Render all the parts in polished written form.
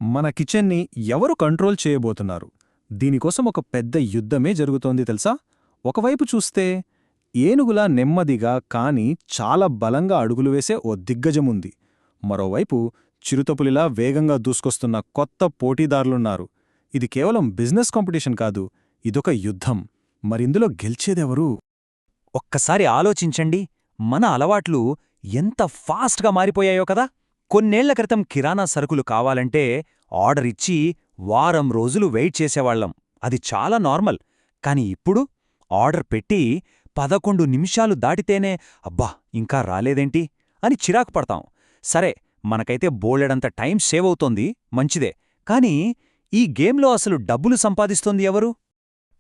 మన కిచెన్ని ఎవరు కంట్రోల్ చేయబోతున్నారు? దీనికోసం ఒక పెద్ద యుద్ధమే జరుగుతోంది తెలుసా? ఒకవైపు చూస్తే ఏనుగులా నెమ్మదిగా కాని చాలా బలంగా అడుగులు వేసే ఓ దిగ్గజముంది. మరోవైపు చిరుతపులిలా వేగంగా దూసుకొస్తున్న కొత్త పోటీదారులున్నారు. ఇది కేవలం బిజినెస్ కాంపిటీషన్ కాదు, ఇదొక యుద్ధం. మరిందులో గెలిచేదెవరు? ఒక్కసారి ఆలోచించండి, మన అలవాట్లు ఎంత ఫాస్ట్గా మారిపోయాయో కదా. కొన్నేళ్ల క్రితం కిరాణా సరుకులు కావాలంటే ఆర్డర్ ఇచ్చి వారం రోజులు వెయిట్ చేసేవాళ్లం. అది చాలా నార్మల్. కాని ఇప్పుడు ఆర్డర్ పెట్టి 11 నిమిషాలు దాటితేనే అబ్బా ఇంకా రాలేదేంటి అని చిరాకు పడతాం. సరే, మనకైతే బోలెడంత టైం సేవ్ అవుతోంది, మంచిదే. కానీ ఈ గేమ్లో అసలు డబ్బులు సంపాదిస్తోంది ఎవరు?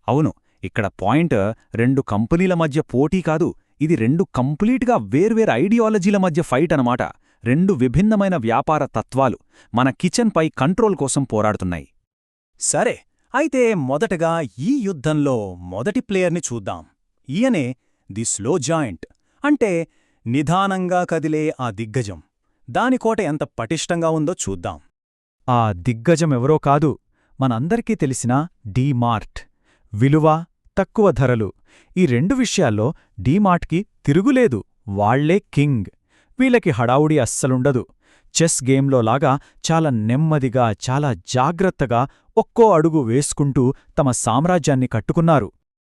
అవును, ఇక్కడ పాయింట్ రెండు కంపెనీల మధ్య పోటీ కాదు, ఇది రెండు కంప్లీట్గా వేర్వేరు ఐడియాలజీల మధ్య ఫైట్ అనమాట. రెండు విభిన్నమైన వ్యాపార తత్వాలు మన కిచెన్పై కంట్రోల్ కోసం పోరాడుతున్నాయి. సరే, అయితే మొదటగా ఈ యుద్ధంలో మొదటి ప్లేయర్ని చూద్దాం. ఈయనే ది స్లో జాయింట్, అంటే నిదానంగా కదిలే ఆ దిగ్గజం. దాని కోట ఎంత పటిష్టంగా ఉందో చూద్దాం. ఆ దిగ్గజమెవరో కాదు, మనందరికీ తెలిసిన డీమార్ట్. విలువ, తక్కువ ధరలు, ఈ రెండు విషయాల్లో డీమార్ట్కి తిరుగులేదు. వాళ్లే కింగ్. వీళ్ళకి హడావుడి అస్సలుండదు. చెస్ గేమ్లోలాగా చాలా నెమ్మదిగా, చాలా జాగ్రత్తగా ఒక్కో అడుగు వేసుకుంటూ తమ సామ్రాజ్యాన్ని కట్టుకున్నారు.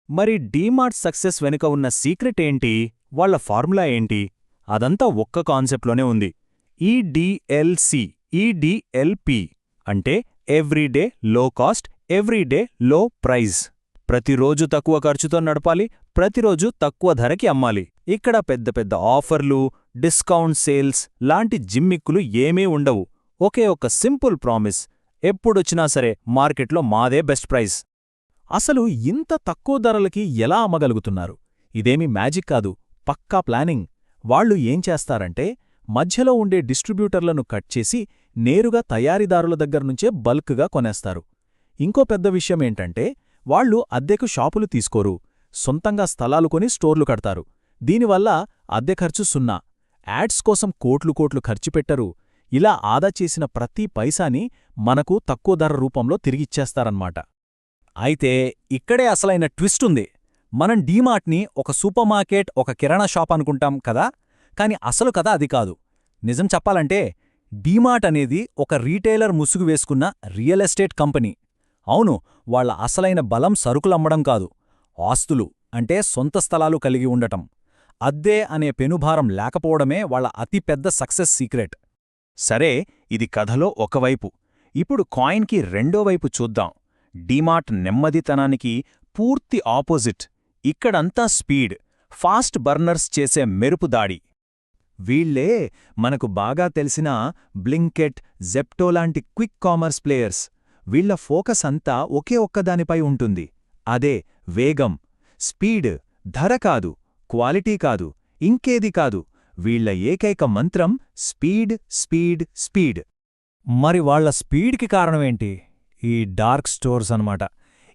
మరి డీమార్ట్ సక్సెస్ వెనుక ఉన్న సీక్రెట్ ఏంటి? వాళ్ల ఫార్ములా ఏంటి? అదంతా ఒక్క కాన్సెప్ట్లోనే ఉంది. ఈడిఎల్సి, ఈడిఎల్పి అంటే ఎవ్రీడే లో కాస్ట్, ఎవ్రీడే లో ప్రైజ్. ప్రతిరోజు తక్కువ ఖర్చుతో నడపాలి, ప్రతిరోజు తక్కువ ధరకి అమ్మాలి. ఇక్కడ పెద్ద పెద్ద ఆఫర్లు, డిస్కౌంట్ సేల్స్ లాంటి జిమ్మిక్కులు ఏమీ ఉండవు. ఒకే ఒక్క సింపుల్ ప్రామిస్: ఎప్పుడొచ్చినా సరే మార్కెట్లో మాదే బెస్ట్ ప్రైస్. అసలు ఇంత తక్కువ ధరలకి ఎలా అమ్మగలుగుతున్నారు? ఇదేమీ మ్యాజిక్ కాదు, పక్కా ప్లానింగ్. వాళ్లు ఏం చేస్తారంటే, మధ్యలో ఉండే డిస్ట్రిబ్యూటర్లను కట్ చేసి నేరుగా తయారీదారుల దగ్గర్నుంచే బల్క్గా కొనేస్తారు. ఇంకో పెద్ద విషయమేంటంటే, వాళ్లు అద్దెకు షాపులు తీసుకోరు, సొంతంగా స్థలాలు కొని స్టోర్లు కడతారు. దీనివల్ల అద్దె ఖర్చు సున్నా. యాడ్స్ కోసం కోట్లు కోట్లు ఖర్చుపెట్టరు. ఇలా ఆదా చేసిన ప్రతి పైసాని మనకు తక్కువ ధర రూపంలో తిరిగిచ్చేస్తారన్నమాట. అయితే ఇక్కడే అసలైన ట్విస్ట్ ఉంది. మనం డీమార్ట్ని ఒక సూపర్ మార్కెట్, ఒక కిరాణా షాప్ అనుకుంటాం కదా, కాని అసలు కథ అది కాదు. నిజం చెప్పాలంటే డీమార్ట్ అనేది ఒక రీటైలర్ ముసుగు వేసుకున్న రియల్ ఎస్టేట్ కంపెనీ. అవును, వాళ్ల అసలైన బలం సరుకులమ్మడం కాదు, ఆస్తులు, అంటే సొంత స్థలాలు కలిగి ఉండటం. అద్దె అనే పెనుభారం లేకపోవడమే వాళ్ల అతిపెద్ద సక్సెస్ సీక్రెట్. సరే, ఇది కథలో ఒకవైపు. ఇప్పుడు కాయిన్కి రెండో వైపు చూద్దాం. డీమార్ట్ నెమ్మదితనానికి పూర్తి ఆపోజిట్. ఇక్కడంతా స్పీడ్, ఫాస్ట్ బర్నర్స్ చేసే మెరుపుదాడి. వీళ్లే మనకు బాగా తెలిసిన బ్లింకెట్, జెప్టో లాంటి క్విక్ కామర్స్ ప్లేయర్స్. వీళ్ల ఫోకస్ అంతా ఒకే ఒక్కదానిపై ఉంటుంది. అదే వేగం, స్పీడ్. ధర కాదు, క్వాలిటీ కాదు, ఇంకేది కాదు. వీళ్ల ఏకైక మంత్రం స్పీడ్, స్పీడ్, స్పీడ్. మరి వాళ్ల స్పీడ్కి కారణమేంటి? ఈ డార్క్ స్టోర్స్ అన్నమాట.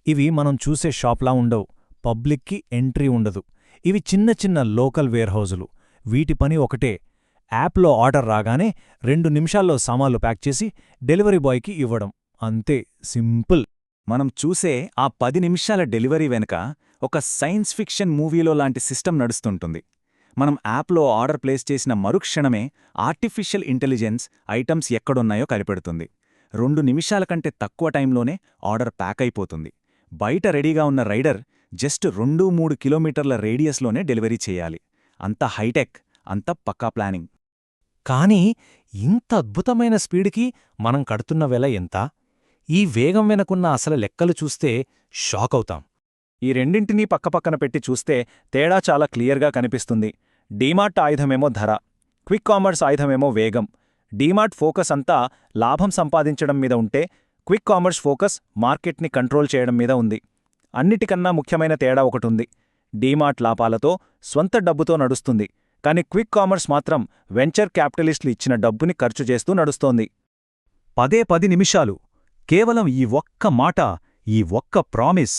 ఇవి మనం చూసే షాప్లా ఉండవు, పబ్లిక్కి ఎంట్రీ ఉండదు. ఇవి చిన్న చిన్న లోకల్ వేర్హౌజులు. వీటి పని ఒకటే: యాప్లో ఆర్డర్ రాగానే 2 నిమిషాల్లో సామాన్లు ప్యాక్ చేసి డెలివరీ బాయ్కి ఇవ్వడం. అంతే, సింపుల్. మనం చూసే ఆ 10 నిమిషాల డెలివరీ వెనుక ఒక సైన్స్ ఫిక్షన్ మూవీలో లాంటి సిస్టమ్ నడుస్తుంటుంది. మనం యాప్లో ఆర్డర్ ప్లేస్ చేసిన మరుక్షణమే ఆర్టిఫిషియల్ ఇంటెలిజెన్స్ ఐటమ్స్ ఎక్కడున్నాయో కనిపెడుతుంది. 2 నిమిషాల కంటే తక్కువ టైంలోనే ఆర్డర్ ప్యాక్ అయిపోతుంది. బయట రెడీగా ఉన్న రైడర్ జస్ట్ 2-3 కిలోమీటర్ల రేడియస్లోనే డెలివరీ చేయాలి. అంత హైటెక్, అంత పక్కా ప్లానింగ్. కానీ ఇంత అద్భుతమైన స్పీడ్కి మనం కడుతున్న వెల ఎంత? ఈ వేగం వెనకున్న అసలు లెక్కలు చూస్తే షాకవుతాం. ఈ రెండింటినీ పక్కపక్కన పెట్టి చూస్తే తేడా చాలా క్లియర్గా కనిపిస్తుంది. డీమార్ట్ ఆయుధమేమో ధర, క్విక్ కామర్స్ ఆయుధమేమో వేగం. డీమార్ట్ ఫోకస్ అంతా లాభం సంపాదించడం మీద ఉంటే, క్విక్ కామర్స్ ఫోకస్ మార్కెట్ని కంట్రోల్ చేయడం మీద ఉంది. అన్నిటికన్నా ముఖ్యమైన తేడా ఒకటుంది: డీమార్ట్ లాభాలతో, స్వంత డబ్బుతో నడుస్తుంది, కాని క్విక్ కామర్స్ మాత్రం వెంచర్ క్యాపిటలిస్టులు ఇచ్చిన డబ్బుని ఖర్చు చేస్తూ నడుస్తోంది. 10 నిమిషాలు, కేవలం ఈ ఒక్క మాట, ఈ ఒక్క ప్రామిస్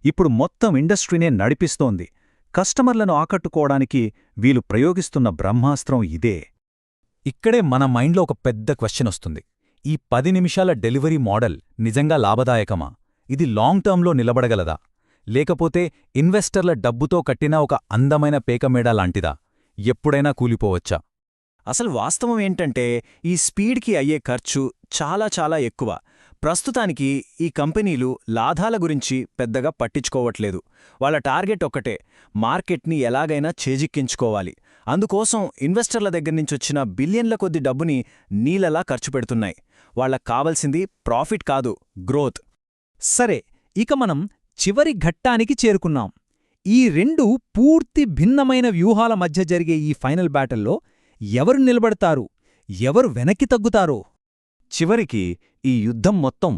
ఇప్పుడు మొత్తం ఇండస్ట్రీనే నడిపిస్తోంది. కస్టమర్లను ఆకట్టుకోవడానికి వీలు ప్రయోగిస్తున్న బ్రహ్మాస్త్రం ఇదే. ఇక్కడే మన మైండ్లో ఒక పెద్ద క్వశ్చన్ వస్తుంది. ఈ 10 నిమిషాల డెలివరీ మోడల్ నిజంగా లాభదాయకమా? ఇది లాంగ్ టర్మ్లో నిలబడగలదా? లేకపోతే ఇన్వెస్టర్ల డబ్బుతో కట్టిన ఒక అందమైన పేకమేడ లాంటిదా? ఎప్పుడైనా కూలిపోవచ్చా? అసలు వాస్తవం ఏంటంటే ఈ స్పీడ్కి అయ్యే ఖర్చు చాలా చాలా ఎక్కువ. ప్రస్తుతానికి ఈ కంపెనీలు లాభాల గురించి పెద్దగా పట్టించుకోవట్లేదు. వాళ్ళ టార్గెట్ ఒక్కటే, మార్కెట్ని ఎలాగైనా చేజిక్కించుకోవాలి. అందుకోసం ఇన్వెస్టర్ల దగ్గర్నుంచొచ్చిన బిలియన్ల కొద్ది డబ్బుని నీలలా ఖర్చు పెడుతున్నాయి. వాళ్ళకు కావలసింది ప్రాఫిట్ కాదు, గ్రోత్. సరే, ఇక మనం చివరి ఘట్టానికి చేరుకున్నాం. ఈ రెండు పూర్తి భిన్నమైన వ్యూహాల మధ్య జరిగే ఈ ఫైనల్ బ్యాటిల్లో ఎవరు నిలబడతారు, ఎవరు వెనక్కి తగ్గుతారో? చివరికి ఈ యుద్ధం మొత్తం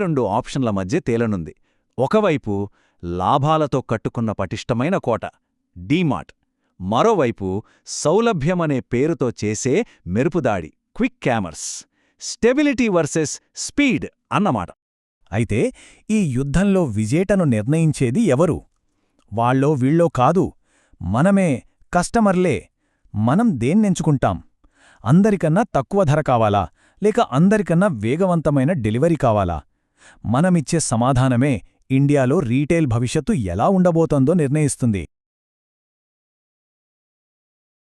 రెండు ఆప్షన్ల మధ్య తేలనుంది. ఒకవైపు లాభాలతో కట్టుకున్న పటిష్టమైన కోట డీమార్ట్, మరోవైపు సౌలభ్యమనే పేరుతో చేసే మెరుపుదాడి క్విక్ క్యామర్స్. స్టెబిలిటీ వర్సెస్ స్పీడ్ అన్నమాట. అయితే ఈ యుద్ధంలో విజేతను నిర్ణయించేది ఎవరు? వాళ్ళో వీళ్ళో కాదు, మనమే, కస్టమర్లే. మనం దేన్నెంచుకుంటాం? అందరికన్నా తక్కువ ధర కావాలా, లేక అందరికన్నా వేగవంతమైన డెలివరీ కావాలా? మనమిచ్చే సమాధానమే ఇండియాలో రీటైల్ భవిష్యత్తు ఎలా ఉండబోతోందో నిర్ణయిస్తుంది.